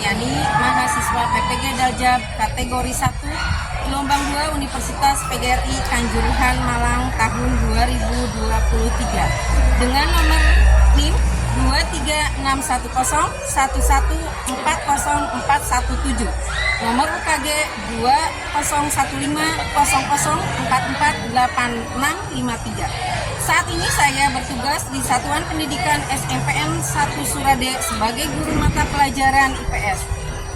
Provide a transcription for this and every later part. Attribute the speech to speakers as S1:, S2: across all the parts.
S1: Suryani, mahasiswa PPG Daljab kategori 1, gelombang 2 Universitas PGRI Kanjuruhan Malang tahun 2023 dengan nomor NIM 2361011400417, nomor UKG 201500448653. Saat ini saya bertugas di Satuan Pendidikan SMPN 1 Surade sebagai guru mata pelajaran IPS.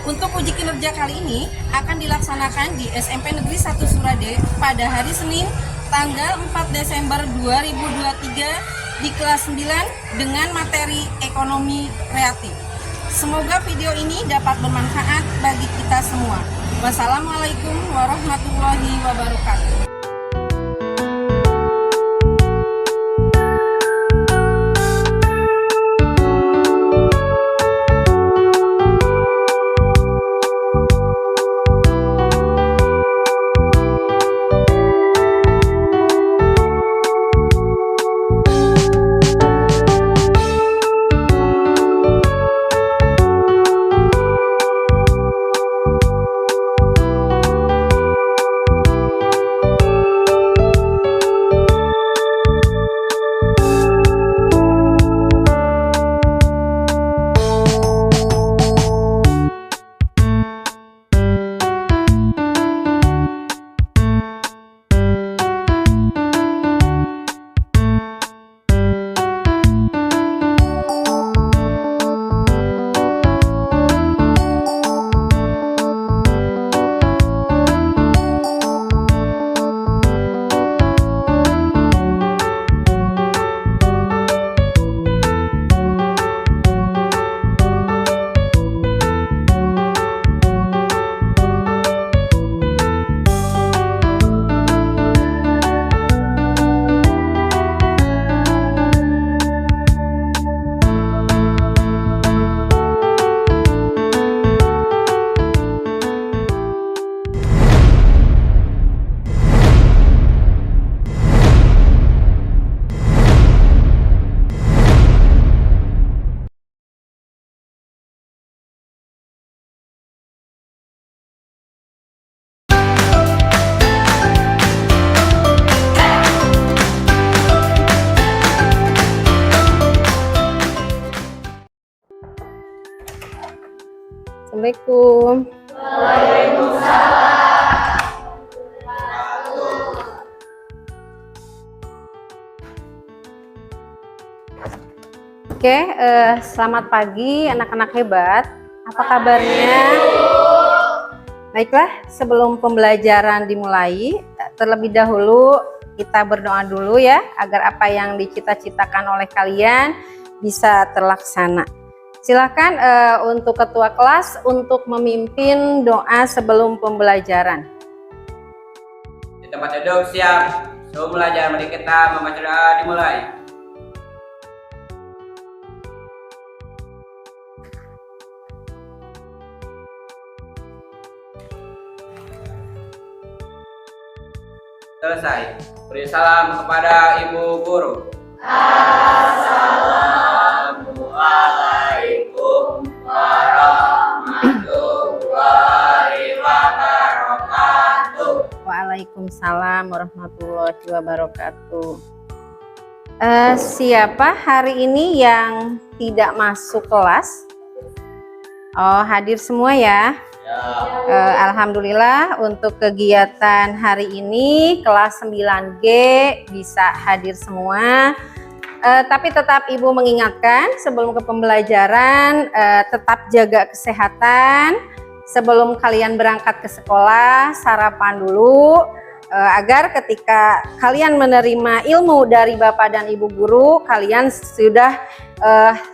S1: Untuk uji kinerja kali ini akan dilaksanakan di SMP Negeri 1 Surade pada hari Senin tanggal 4 Desember 2023 di kelas 9 dengan materi ekonomi kreatif. Semoga video ini dapat bermanfaat bagi kita semua. Wassalamualaikum warahmatullahi wabarakatuh. Assalamualaikum. Oke, selamat pagi anak-anak hebat. Apa kabarnya? Baiklah, sebelum pembelajaran dimulai, terlebih dahulu kita berdoa dulu ya, agar apa yang dicita-citakan oleh kalian bisa terlaksana. Silakan untuk ketua kelas untuk memimpin doa sebelum pembelajaran.
S2: Di tempat duduk siap. Sebelum belajar, mari kita membaca doa dimulai. Selesai. Beri salam kepada Ibu Guru. Assalamualaikum warahmatullahi wabarakatuh.
S1: Waalaikumsalam warahmatullahi wabarakatuh. Siapa hari ini yang tidak masuk kelas? Oh, hadir semua ya. Alhamdulillah untuk kegiatan hari ini kelas 9G bisa hadir semua. Tapi tetap Ibu mengingatkan sebelum ke pembelajaran tetap jaga kesehatan. Sebelum kalian berangkat ke sekolah sarapan dulu agar ketika kalian menerima ilmu dari Bapak dan Ibu guru kalian sudah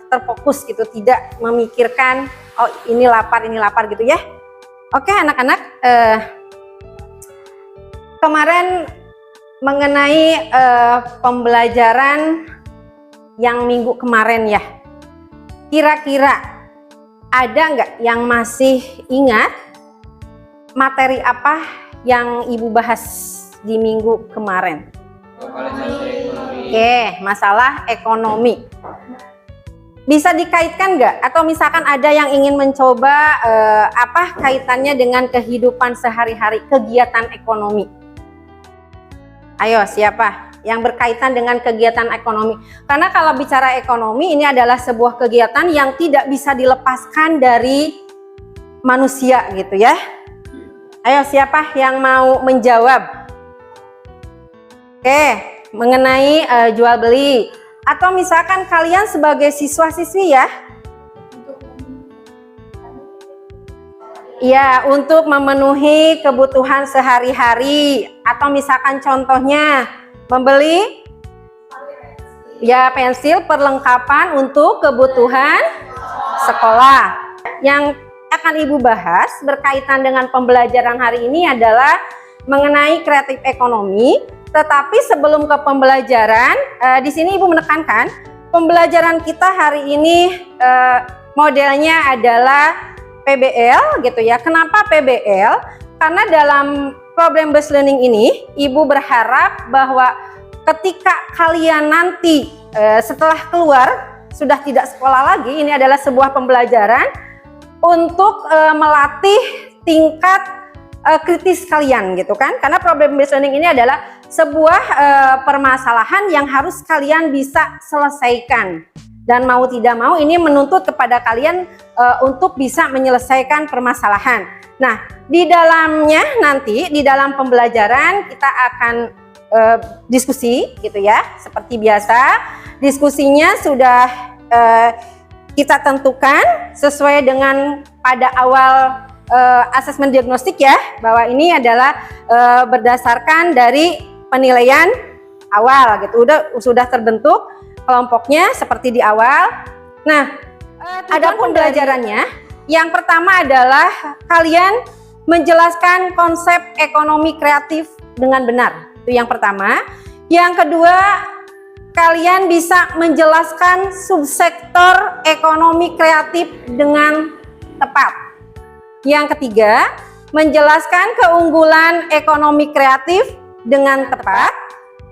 S1: terfokus gitu, tidak memikirkan oh ini lapar gitu ya. Oke anak-anak, kemarin mengenai pembelajaran yang minggu kemarin ya, kira-kira ada nggak yang masih ingat materi apa yang Ibu bahas di minggu kemarin? Oke, masalah ekonomi. bisa dikaitkan nggak? Atau misalkan ada yang ingin mencoba apa kaitannya dengan kehidupan sehari-hari, kegiatan ekonomi? Ayo, siapa yang berkaitan dengan kegiatan ekonomi? Karena kalau bicara ekonomi, ini adalah sebuah kegiatan yang tidak bisa dilepaskan dari manusia gitu ya. Ayo, siapa yang mau menjawab? Oke, mengenai jual beli. Atau misalkan kalian sebagai siswa-siswi ya. Ya, untuk memenuhi kebutuhan sehari-hari. Atau misalkan contohnya membeli ya pensil perlengkapan untuk kebutuhan sekolah. Yang akan Ibu bahas berkaitan dengan pembelajaran hari ini adalah mengenai kreatif ekonomi. Tetapi sebelum ke pembelajaran, di sini Ibu menekankan pembelajaran kita hari ini modelnya adalah PBL gitu ya. Kenapa PBL? Karena dalam problem based learning ini Ibu berharap bahwa ketika kalian nanti setelah keluar sudah tidak sekolah lagi, ini adalah sebuah pembelajaran untuk melatih tingkat kritis kalian gitu kan. Karena problem based learning ini adalah sebuah permasalahan yang harus kalian bisa selesaikan, dan mau tidak mau ini menuntut kepada kalian untuk bisa menyelesaikan permasalahan. Nah, di dalamnya nanti di dalam pembelajaran kita akan diskusi gitu ya. Seperti biasa, diskusinya sudah kita tentukan sesuai dengan pada awal asesmen diagnostik ya, bahwa ini adalah berdasarkan dari penilaian awal gitu. Sudah terbentuk kelompoknya seperti di awal. Nah, ada pembelajarannya. Yang pertama adalah kalian menjelaskan konsep ekonomi kreatif dengan benar. Itu yang pertama. Yang kedua, kalian bisa menjelaskan subsektor ekonomi kreatif dengan tepat. Yang ketiga, menjelaskan keunggulan ekonomi kreatif dengan tepat.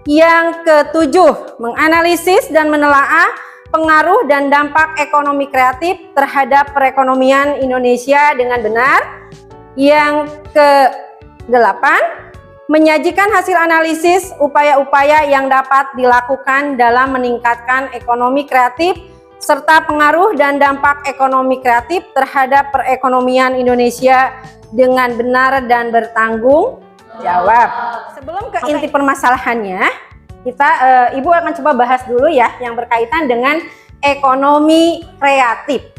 S1: Yang ketujuh, menganalisis dan menelaah pengaruh dan dampak ekonomi kreatif terhadap perekonomian Indonesia dengan benar. Yang kedelapan, menyajikan hasil analisis upaya-upaya yang dapat dilakukan dalam meningkatkan ekonomi kreatif serta pengaruh dan dampak ekonomi kreatif terhadap perekonomian Indonesia dengan benar dan bertanggung jawab. Sebelum ke inti permasalahannya, Ibu akan coba bahas dulu ya yang berkaitan dengan ekonomi kreatif.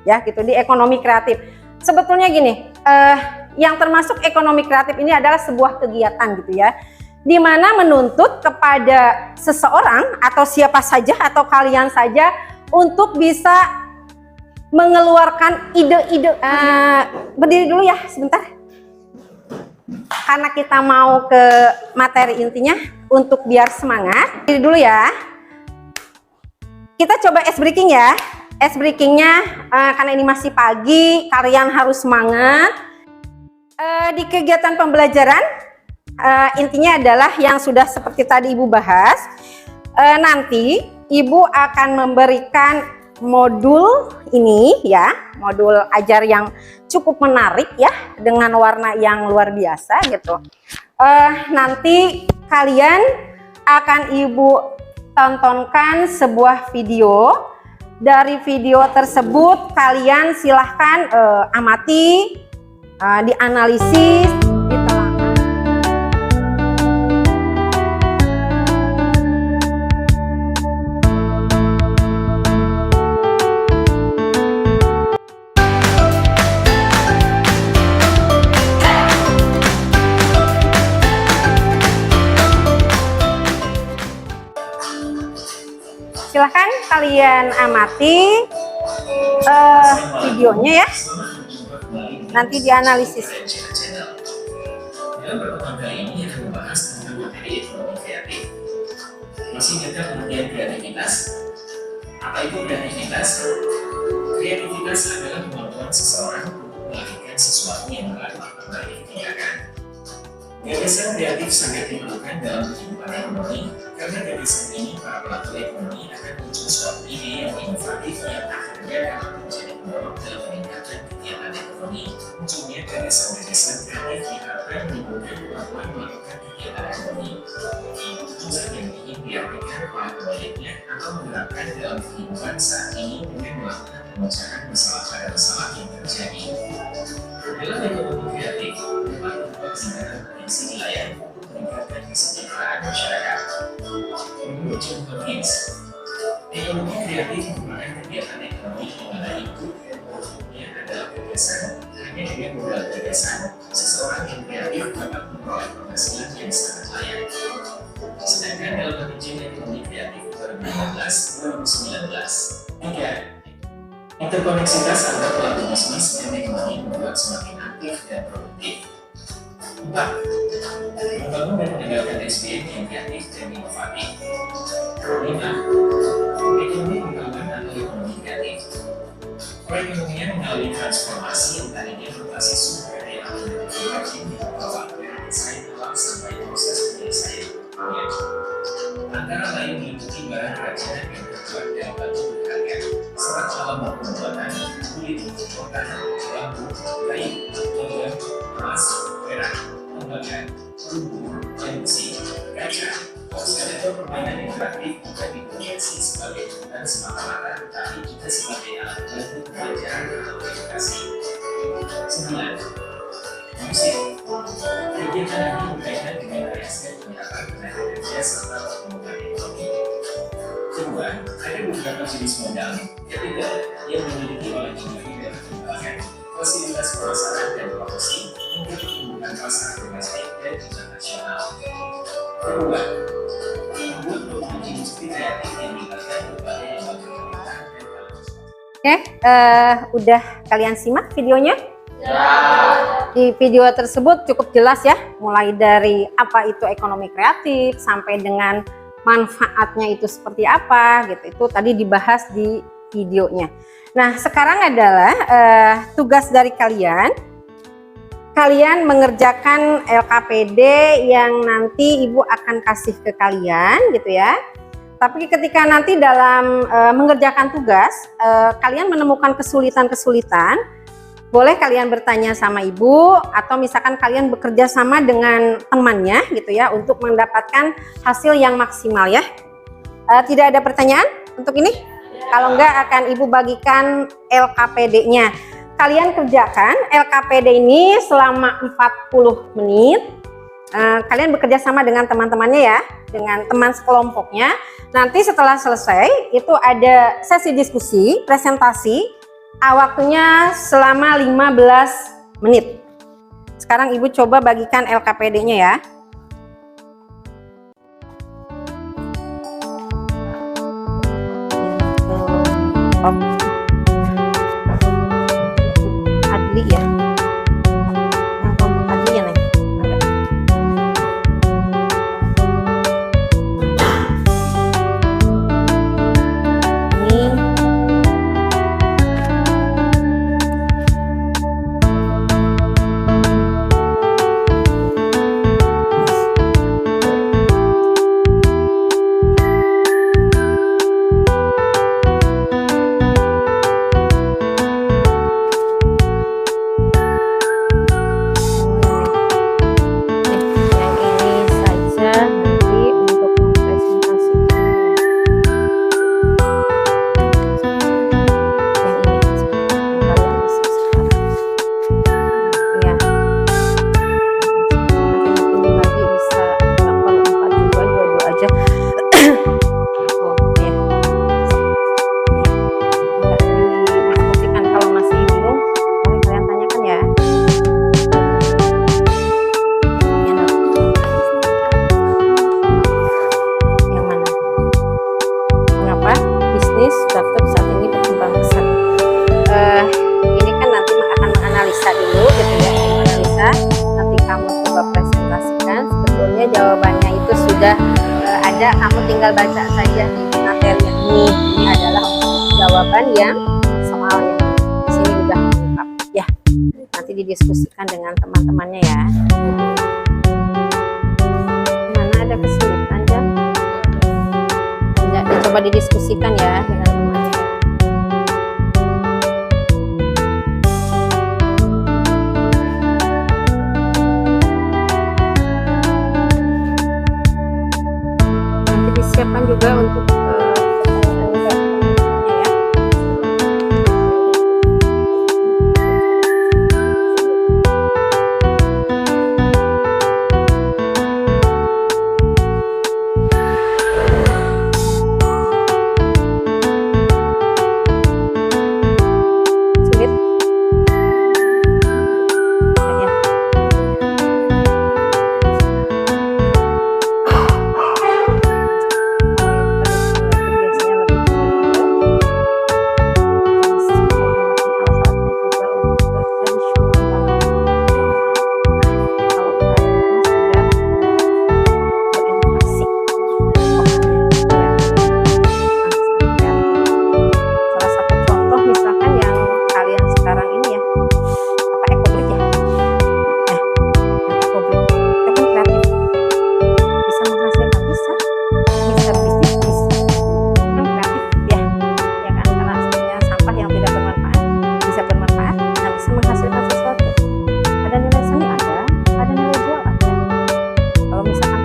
S1: Ya, gitu, di ekonomi kreatif. Sebetulnya gini, yang termasuk ekonomi kreatif ini adalah sebuah kegiatan gitu ya, di mana menuntut kepada seseorang atau siapa saja atau kalian saja untuk bisa mengeluarkan ide-ide. Berdiri dulu ya sebentar, karena kita mau ke materi intinya untuk biar semangat. Berdiri dulu ya. Kita coba ice breaking ya. Ice breakingnya karena ini masih pagi, kalian harus semangat. Di kegiatan pembelajaran intinya adalah yang sudah seperti tadi Ibu bahas. Nanti Ibu akan memberikan modul ini ya, modul ajar yang cukup menarik ya, dengan warna yang luar biasa gitu. Nanti kalian akan Ibu tontonkan sebuah video. Dari video tersebut kalian silahkan amati, dianalisis, ditelaah. Silahkan kalian amati videonya ya, nanti dianalisis.
S3: Dalam pertemuan kali ini akan membahas tentang materi ekonomi kreatif. Masih ingatkah pengertian kreativitas? Apa itu kreativitas? Kreativitas adalah kemampuan seseorang untuk melakukan sesuatu yang baru dari kebijakan. Gagasan kreatif sangat diperlukan dalam kehidupan ekonomi Karena dari saat ini para pelaku ekonomi akan muncul suatu ide yang inovatif yang akhirnya dapat menjadi pendorong dalam meningkatkan kegiatan ekonomi. Munculnya gagasan-gagasan kreatif diharapkan menimbulkan kemampuan melakukan kegiatan ekonomi. Tujuan yang ingin diartikan oleh pemiliknya atau menerapkan dalam kehidupan saat ini dengan melakukan pemecahan masalah pada masalah yang terjadi. Dalam ekonomi kreatif, dapat membuat tindakan potensi wilayah untuk meningkatkan kesejahteraan masyarakat. Menurut John Hopkins, ekonomi kreatif merupakan kegiatan ekonomi di mana input dan outputnya adalah gagasan. Hanya dengan modal gagasan, seseorang yang kreatif dapat memperoleh penghasilan yang sangat layak. Sedangkan dalam peninjauan ekonomi kreatif 2015-2019, 3. Interkoneksitas antar pelaku bisnis dan ekonomi membuat semakin aktif dan produktif. 4. Membangun dan meninggalkan SDM yang kreatif dan inovatif. 5. Ekonomi pengembangan atau ekonomi kreatif. Perekonomian melalui transformasi yang tadinya berbasis sumber daya alam dan teknologi yang membawa dari desain alam sampai proses penyelesaian proyek. Antara lain meliputi barang kerajinan yang terbuat dalam batu berharga, serat alam maupun buatan, kulit, makanan, bambu, kayu, logam, emas, perak, tembaga, perunggu, dan besi, kaca. Skeleton permainan interaktif bukan diproyeksi sebagai bukan semata-mata, tetapi juga sebagai alat bantu pembelajaran atau edukasi. 9. Musik. Kegiatan ini berkaitan dengan riset pendapat tenaga kerja serta pertumbuhan ekonomi. Kedua, ada beberapa jenis modal. Ketiga, yang dimiliki oleh industri dan perkembangan, fasilitas pemasaran dan promosi, hingga pertumbuhan pasar domestik dan internasional. Kedua, membuat produk industri kreatif yang melibatkan berbagai lembaga pemerintahan dan
S1: Oke, udah kalian simak videonya? Di video tersebut cukup jelas ya, mulai dari apa itu ekonomi kreatif sampai dengan manfaatnya itu seperti apa gitu. Itu tadi dibahas di videonya. Nah, sekarang adalah tugas dari kalian. Kalian mengerjakan LKPD yang nanti Ibu akan kasih ke kalian gitu ya. Tapi ketika nanti dalam mengerjakan tugas, kalian menemukan kesulitan-kesulitan, boleh kalian bertanya sama Ibu atau misalkan kalian bekerja sama dengan temannya gitu ya untuk mendapatkan hasil yang maksimal ya. Tidak ada pertanyaan untuk ini? Kalau enggak akan Ibu bagikan LKPD-nya. Kalian kerjakan LKPD ini selama 40 menit. Kalian bekerja sama dengan teman-temannya ya, dengan teman sekelompoknya. Nanti setelah selesai itu ada sesi diskusi, presentasi. Waktunya selama 15 menit. Sekarang Ibu coba bagikan LKPD-nya ya. Adli ya. Yang kelompok Adli ya, Neng? Startup saat ini berkembang pesat. Ini kan nanti akan menganalisa dulu gitu ya, menganalisa. Nanti kamu coba presentasikan. Sebetulnya jawabannya itu sudah ada, kamu tinggal baca saja di materi ini. Ini adalah jawaban yang soal yang di sini udah lengkap ya. Nanti didiskusikan dengan teman-temannya ya. Mana ada kesulitan Jam? coba didiskusikan ya dengan temannya. Nanti disiapkan juga untuk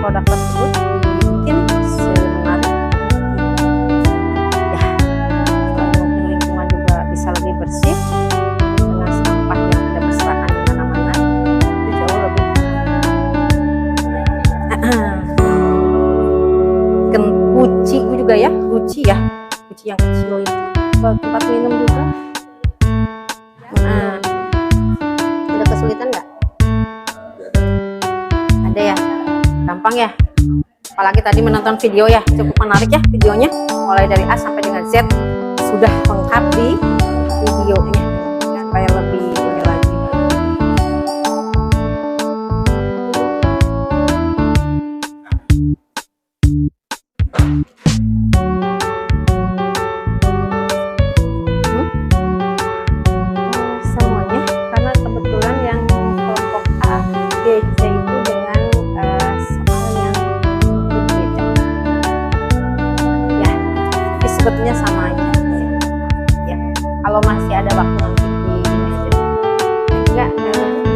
S1: produk tersebut dibikin semenarik ya, selain mungkin lingkungan juga bisa lebih bersih dengan sampah yang tidak berserakan di mana-mana, itu jauh lebih guci juga ya, guci yang kecil itu tempat minum juga. Nah, ada kesulitan nggak? Ada ya, gampang ya, apalagi tadi menonton video ya, cukup menarik ya videonya, mulai dari A sampai dengan Z sudah lengkap di videonya supaya lebih ini lagi. Semuanya, karena kebetulan yang kelompok A, B, C itu dengan soal yang berbeda ya, tapi sebetulnya sama aja ya. Kalau masih ada waktu nanti di ini aja, enggak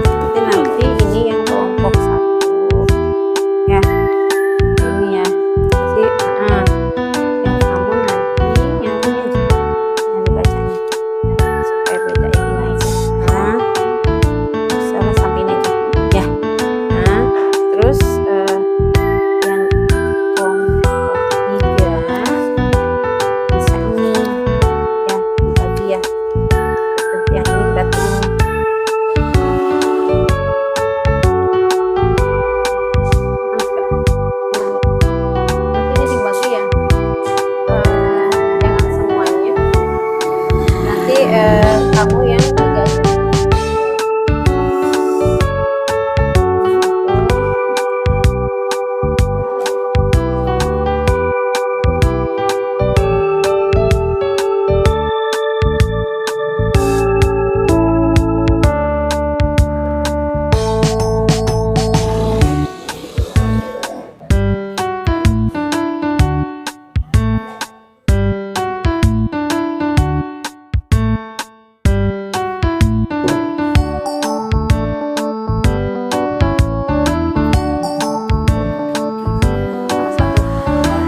S1: seperti nanti ini yang kelompok 1 ya, ini ya. Jadi yang kamu nanti yang ini aja yang dibacanya supaya beda yang ini aja. Nah, misalnya sampai ini aja ya. Nah, terus yang kelompok 3 bisa ini ya, dibagi ya. Yang ini berarti ini. Nanti ini dibagi ya. Jangan semuanya. Nanti kamu yang 3 aja.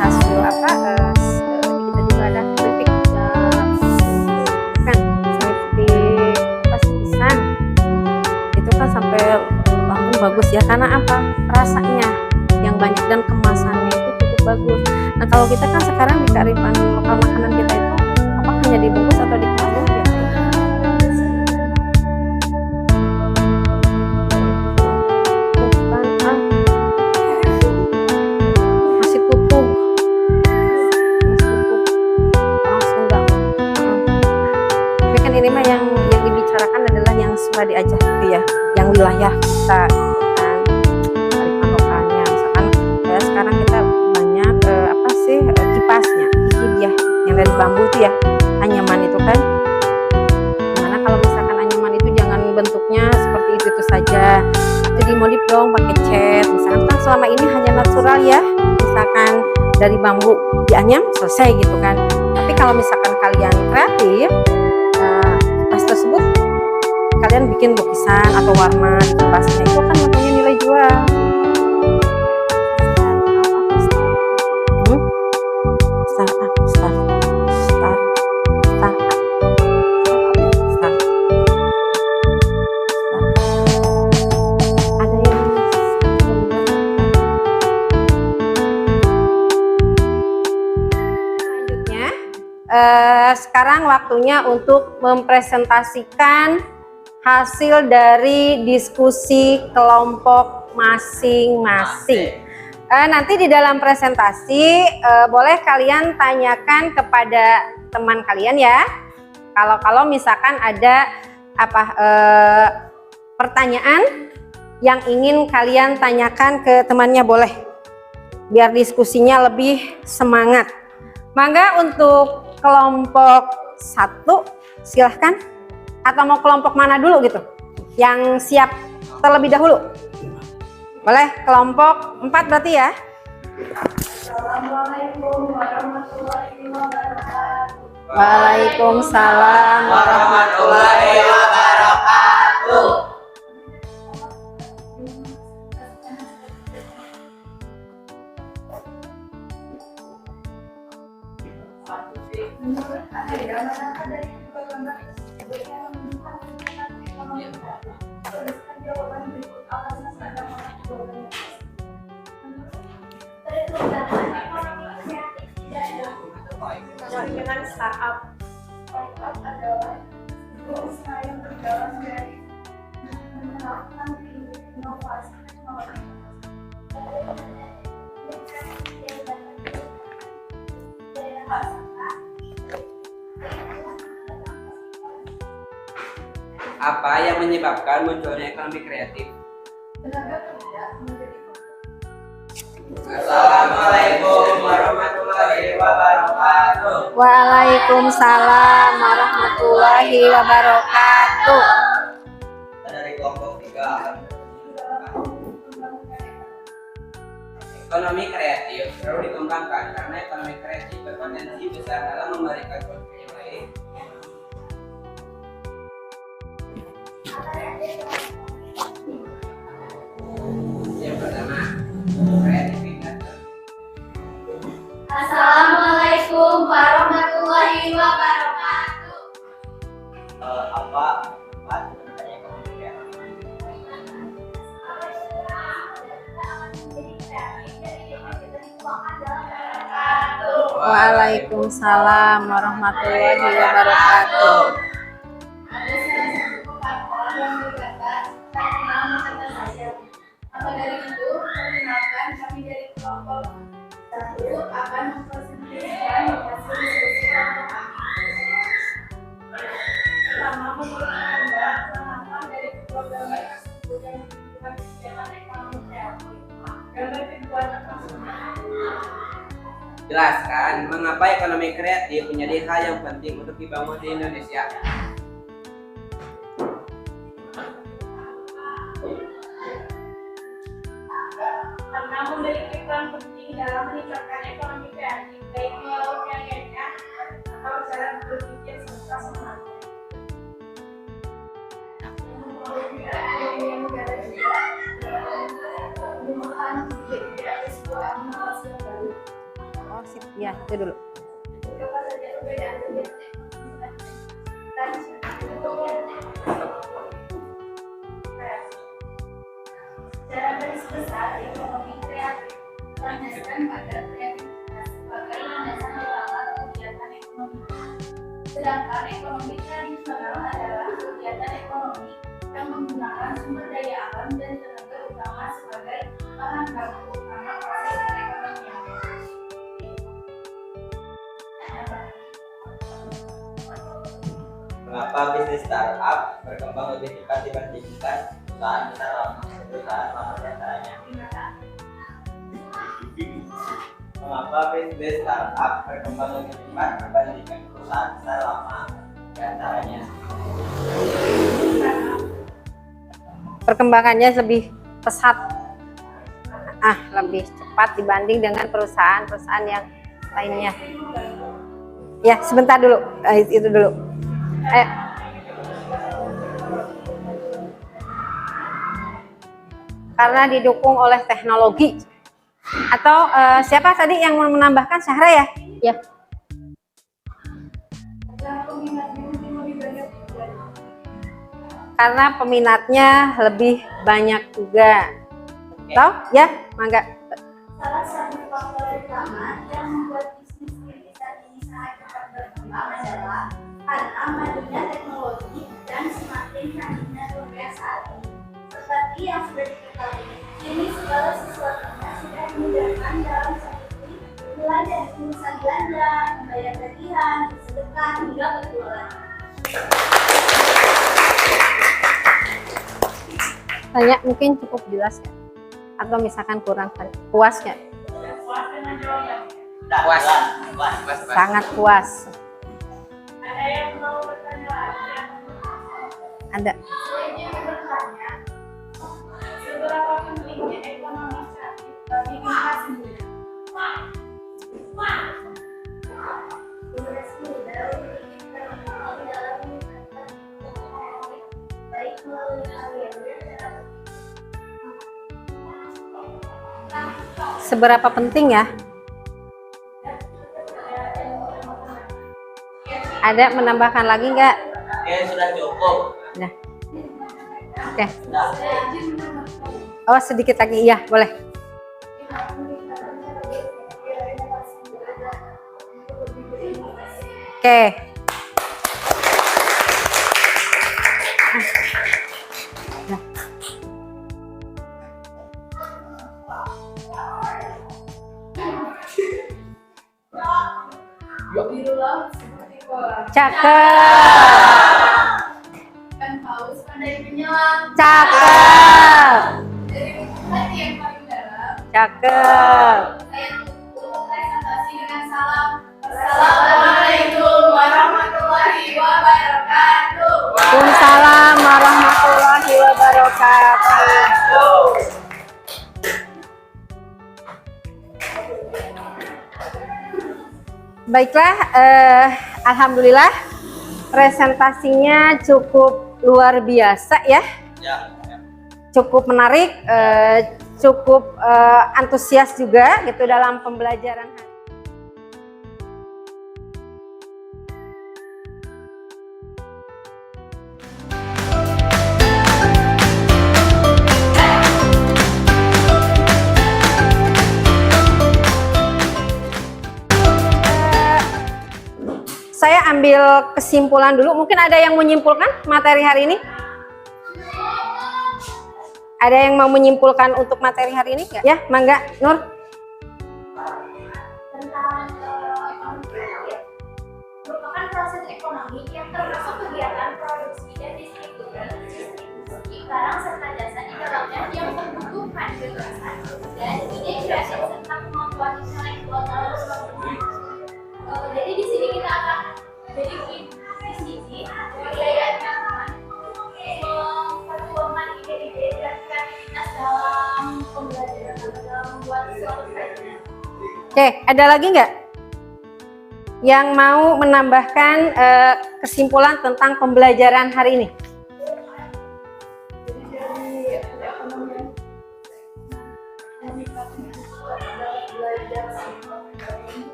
S1: Hasil apa kita juga ada keripik kan, keripik apa sih, pisang itu kan sampai lambung bagus ya, karena apa, rasanya yang banyak dan kemasannya itu cukup bagus. Nah kalau kita kan sekarang di kearifan lokal makanan kita itu apa, hanya dibungkus atau dikemas biasanya. Masih pupuk orang Sunda mah. Tapi kan ini mah yang dibicarakan adalah yang sudah diajak gitu ya, yang wilayah kita kan, kearifan lokalnya. Misalkan kayak sekarang kita banyak apa sih kipasnya, kikib ya, yang dari bambu itu ya, anyaman itu kan. Gimana kalau misalkan anyaman itu jangan bentuknya seperti itu saja, atau dimodif dong pakai cat. Misalkan kan selama ini hanya natural ya, misalkan dari bambu dianyam selesai gitu kan. Tapi kalau misalkan kalian kreatif, tas tersebut kalian bikin lukisan atau warna di tasnya, itu kan mempunyai nilai jual. Sekarang waktunya untuk mempresentasikan hasil dari diskusi kelompok masing-masing. Nanti di dalam presentasi boleh kalian tanyakan kepada teman kalian ya. Kalau misalkan ada pertanyaan yang ingin kalian tanyakan ke temannya, boleh, biar diskusinya lebih semangat. Mangga untuk kelompok 1 silahkan, atau mau kelompok mana dulu gitu yang siap terlebih dahulu? Boleh kelompok 4 berarti ya.
S4: Assalamualaikum warahmatullahi wabarakatuh.
S1: Waalaikumsalam warahmatullahi wabarakatuh.
S4: Menurut Anda, manakah dari kedua gambar tersebut yang menunjukkan peningkatan ekonomi? Tuliskan jawaban berikut alasan pada mana kedua gambar tersebut. Pertumbuhan ekonomi kreatif tidak dapat dengan startup. Startup adalah sebuah usaha yang berjalan dari menerapkan inovasi teknologi.
S2: Apa yang menyebabkan munculnya ekonomi kreatif?
S4: Tenaga kerja menjadi
S2: Assalamualaikum warahmatullahi wabarakatuh.
S1: Waalaikumsalam warahmatullahi wabarakatuh.
S2: Dari kelompok 3. Ekonomi kreatif perlu dikembangkan karena ekonomi kreatif berpotensi besar dalam memberikan solusi yang baik. Yang pertama, kreativitas.
S4: Assalamualaikum warahmatullahi wabarakatuh.
S2: Apa sebenarnya ekonomi kreatif?
S1: Waalaikumsalam warahmatullahi wabarakatuh.
S4: Ada salah satu faktor yang berbatas terkenal mencatat saja. Maka dari itu, perkenalkan kami dari kelompok 1 akan mempresentasikan hasil diskusi kelompok kami. Pertama, menurut Anda, kenapa dari kedua gambar tersebut yang menunjukkan kegiatan ekonomi kreatif? Gambar kedua maksudnya.
S2: Jelaskan mengapa ekonomi kreatif menjadi hal yang penting untuk dibangun di Indonesia.
S4: Karena memiliki peran penting dalam meningkatkan ekonomi kreatif, baik melalui karya atau cara berpikir serta semangat.
S1: Oh sip, ya itu dulu.
S4: Secara garis besar, ekonomi kreatif berlandaskan pada kreativitas sebagai landasan utama kegiatan ekonomi. Sedangkan ekonomi tradisional adalah kegiatan ekonomi yang menggunakan sumber daya alam dan tenaga utama sebagai bahan baku utama proses perekonomian.
S2: Mengapa bisnis startup berkembang lebih cepat dibandingkan perusahaan besar lama diantaranya? Mengapa bisnis startup berkembang lebih cepat dibandingkan perusahaan besar lama diantaranya?
S1: Perkembangannya lebih pesat, lebih cepat. cepat dibanding dengan perusahaan-perusahaan yang lainnya. Ya, sebentar dulu. Itu dulu. Karena didukung oleh teknologi. Atau siapa tadi yang mau menambahkan? Syahra ya? Ya. Karena peminatnya lebih banyak juga. Tahu? Ya, mangga.
S4: Salah satu faktor utama yang membuat bisnis rintisan ini sangat cepat berkembang adalah karena majunya teknologi dan semakin canggihnya dunia saat ini. Seperti yang sudah diketahui, kini segala sesuatunya sudah dimudahkan dalam satu klik, mulai dari urusan belanja, membayar tagihan, sedekah hingga berjualan.
S1: Tanya mungkin cukup jelas ya? Atau misalkan kurang puas ya?
S2: Puas.
S1: Sangat puas.
S4: Ada yang mau bertanya lagi?
S1: Ada.
S4: Selanjutnya bertanya, seberapa pentingnya ekonomi kreatif bagi kita sendiri?
S1: Seberapa penting ya? Ada menambahkan lagi nggak?
S2: Oke, sudah cukup.
S1: Nah. Oke. Oh, sedikit lagi. Iya, boleh. Oke. Cakep.
S4: Kan haus pandai menyelam.
S1: Cakep.
S4: Dari hati yang paling dalam.
S1: Cakep.
S4: Saya tutup presentasi dengan salam. Assalamualaikum warahmatullahi wabarakatuh.
S1: Waalaikumsalam warahmatullahi wabarakatuh. Baiklah, alhamdulillah presentasinya cukup luar biasa ya.
S2: Ya.
S1: Cukup menarik, cukup antusias juga gitu dalam pembelajaran. Saya ambil kesimpulan dulu. Mungkin ada yang menyimpulkan materi hari ini? Ada yang mau menyimpulkan untuk materi hari ini? Ya, mangga, Nur.
S4: Tentang ekonomi kreatif merupakan proses ekonomi yang termasuk kegiatan produksi dan distribusi barang serta jasa di dalamnya yang membutuhkan gagasan dan ide kreatif serta kemampuan intelektual dalam suatu. Jadi di sini kita akan memiliki visi, kebudayaan yang aman, memperjuangkan ide-ide dan kreativitas dalam pembelajaran atau dalam membuat suatu karya.
S1: Oke, ada lagi nggak yang mau menambahkan kesimpulan tentang pembelajaran hari ini?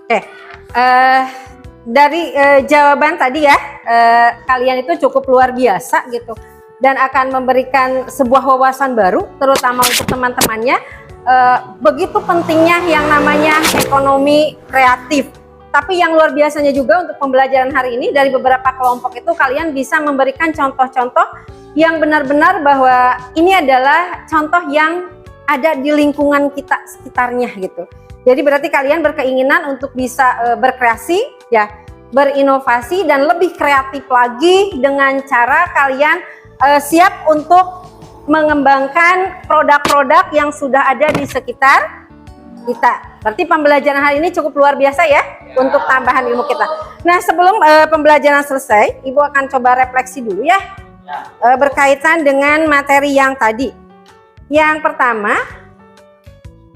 S1: Oke, dari jawaban tadi ya, kalian itu cukup luar biasa gitu dan akan memberikan sebuah wawasan baru, terutama untuk teman-temannya. Begitu pentingnya yang namanya ekonomi kreatif. Tapi yang luar biasanya juga untuk pembelajaran hari ini dari beberapa kelompok itu kalian bisa memberikan contoh-contoh yang benar-benar bahwa ini adalah contoh yang ada di lingkungan kita sekitarnya gitu. Jadi berarti kalian berkeinginan untuk bisa berkreasi, ya, berinovasi dan lebih kreatif lagi dengan cara kalian siap untuk mengembangkan produk-produk yang sudah ada di sekitar kita. Berarti pembelajaran hari ini cukup luar biasa ya untuk tambahan ilmu kita. Nah, sebelum pembelajaran selesai, Ibu akan coba refleksi dulu ya. berkaitan dengan materi yang tadi. Yang pertama,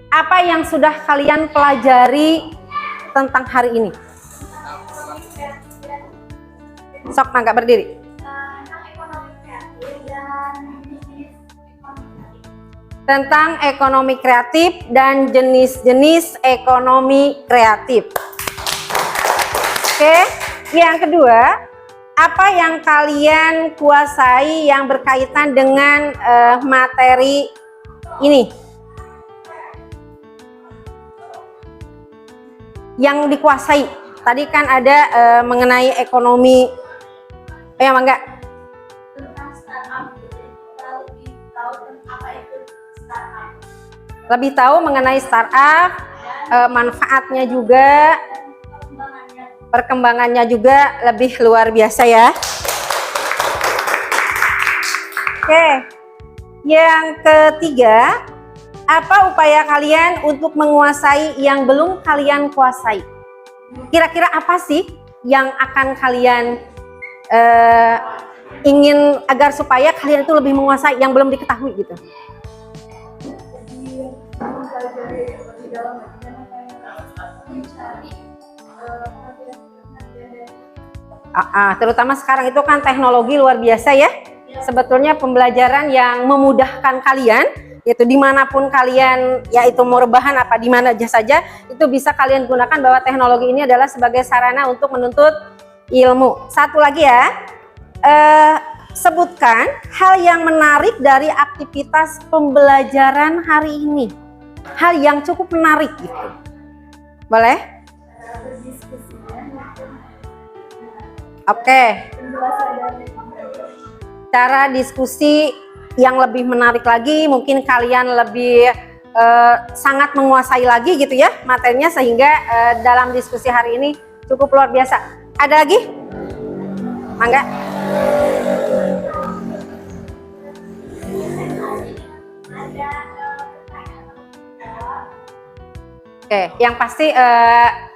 S1: apa yang sudah kalian pelajari tentang hari ini? Sok, mangga berdiri. Tentang ekonomi kreatif dan jenis-jenis ekonomi kreatif. Oke, yang kedua, apa yang kalian kuasai yang berkaitan dengan materi ini? Yang dikuasai. Tadi kan ada mengenai ekonomi. Ya, mangga.
S4: Tentang startup, lebih tahu tentang apa itu startup.
S1: Lebih tahu mengenai startup, manfaatnya juga, perkembangannya juga lebih luar biasa ya. Oke, yang ketiga, apa upaya kalian untuk menguasai yang belum kalian kuasai? Kira-kira apa sih yang akan kalian ingin agar supaya kalian itu lebih menguasai yang belum diketahui gitu?
S4: Mempelajari lebih dalam lagi dan mencari
S1: terutama sekarang itu kan teknologi luar biasa ya. Sebetulnya pembelajaran yang memudahkan kalian, yaitu dimanapun kalian, yaitu mau rebahan apa di mana aja saja, itu bisa kalian gunakan bahwa teknologi ini adalah sebagai sarana untuk menuntut ilmu. Satu lagi ya, sebutkan hal yang menarik dari aktivitas pembelajaran hari ini. Hal yang cukup menarik gitu. Boleh? Oke. Cara diskusi yang lebih menarik lagi, mungkin kalian lebih sangat menguasai lagi gitu ya materinya, sehingga dalam diskusi hari ini cukup luar biasa. Ada lagi? Mangga. Oke, yang pasti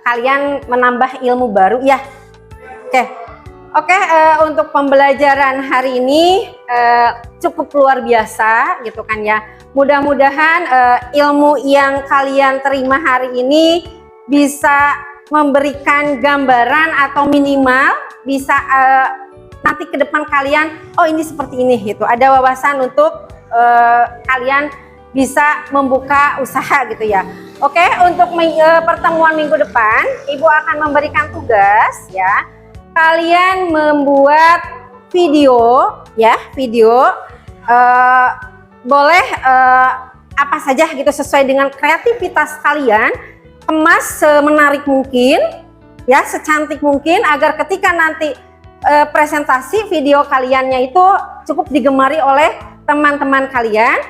S1: kalian menambah ilmu baru ya. Oke, untuk pembelajaran hari ini cukup luar biasa gitu kan ya. Mudah-mudahan ilmu yang kalian terima hari ini bisa memberikan gambaran atau minimal bisa nanti ke depan kalian, oh ini seperti ini gitu. Ada wawasan untuk kalian bisa membuka usaha gitu ya. Oke, untuk pertemuan minggu depan, Ibu akan memberikan tugas ya. Kalian membuat video ya, boleh apa saja gitu sesuai dengan kreativitas kalian, kemas semenarik mungkin ya, secantik mungkin agar ketika nanti presentasi video kaliannya itu cukup digemari oleh teman-teman kalian.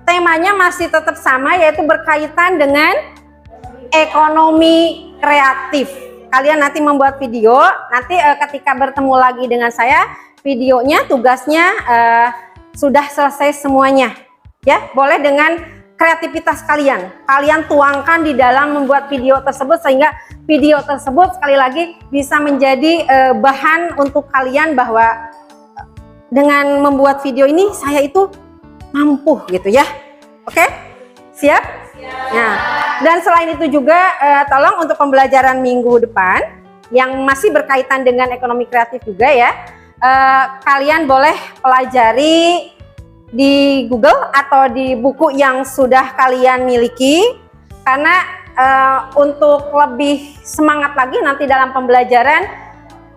S1: Temanya masih tetap sama, yaitu berkaitan dengan ekonomi kreatif. Kalian nanti membuat video, nanti ketika bertemu lagi dengan saya, videonya, tugasnya sudah selesai semuanya. Ya, boleh dengan kreativitas kalian. Kalian tuangkan di dalam membuat video tersebut, sehingga video tersebut sekali lagi bisa menjadi bahan untuk kalian bahwa dengan membuat video ini saya itu mampu gitu ya. Oke? Siap? Nah, dan selain itu juga tolong untuk pembelajaran minggu depan yang masih berkaitan dengan ekonomi kreatif juga ya, kalian boleh pelajari di Google atau di buku yang sudah kalian miliki, karena untuk lebih semangat lagi nanti dalam pembelajaran,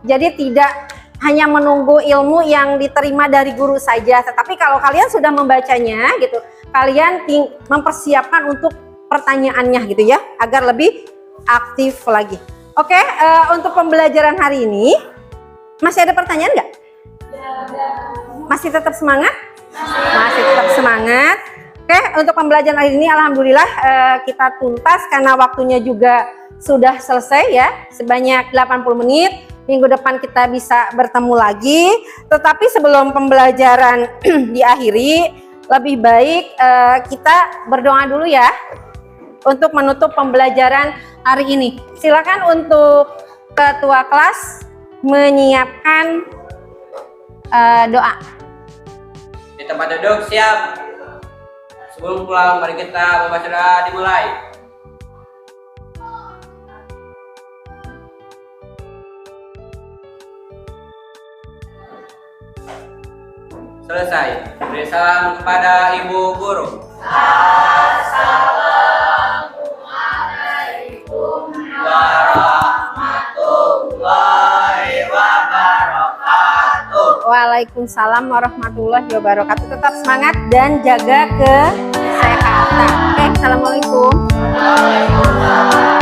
S1: jadi tidak hanya menunggu ilmu yang diterima dari guru saja, tetapi kalau kalian sudah membacanya gitu, kalian mempersiapkan untuk pertanyaannya gitu ya, agar lebih aktif lagi. Oke, untuk pembelajaran hari ini masih ada pertanyaan nggak? Masih tetap semangat? Masih tetap semangat. Oke, untuk pembelajaran hari ini alhamdulillah kita tuntas karena waktunya juga sudah selesai ya, sebanyak 80 menit. Minggu depan kita bisa bertemu lagi. Tetapi sebelum pembelajaran diakhiri, lebih baik kita berdoa dulu ya untuk menutup pembelajaran hari ini. Silakan untuk ketua kelas menyiapkan doa.
S2: tempat duduk, siap. Sebelum pulang, mari kita membaca doa dimulai. Selesai. Beri salam kepada Ibu Guru. Assalamualaikum warahmatullahi wabarakatuh.
S1: Waalaikumsalam warahmatullahi wabarakatuh. Tetap semangat dan jaga kesehatan. Oke, assalamualaikum.
S2: Waalaikumsalam.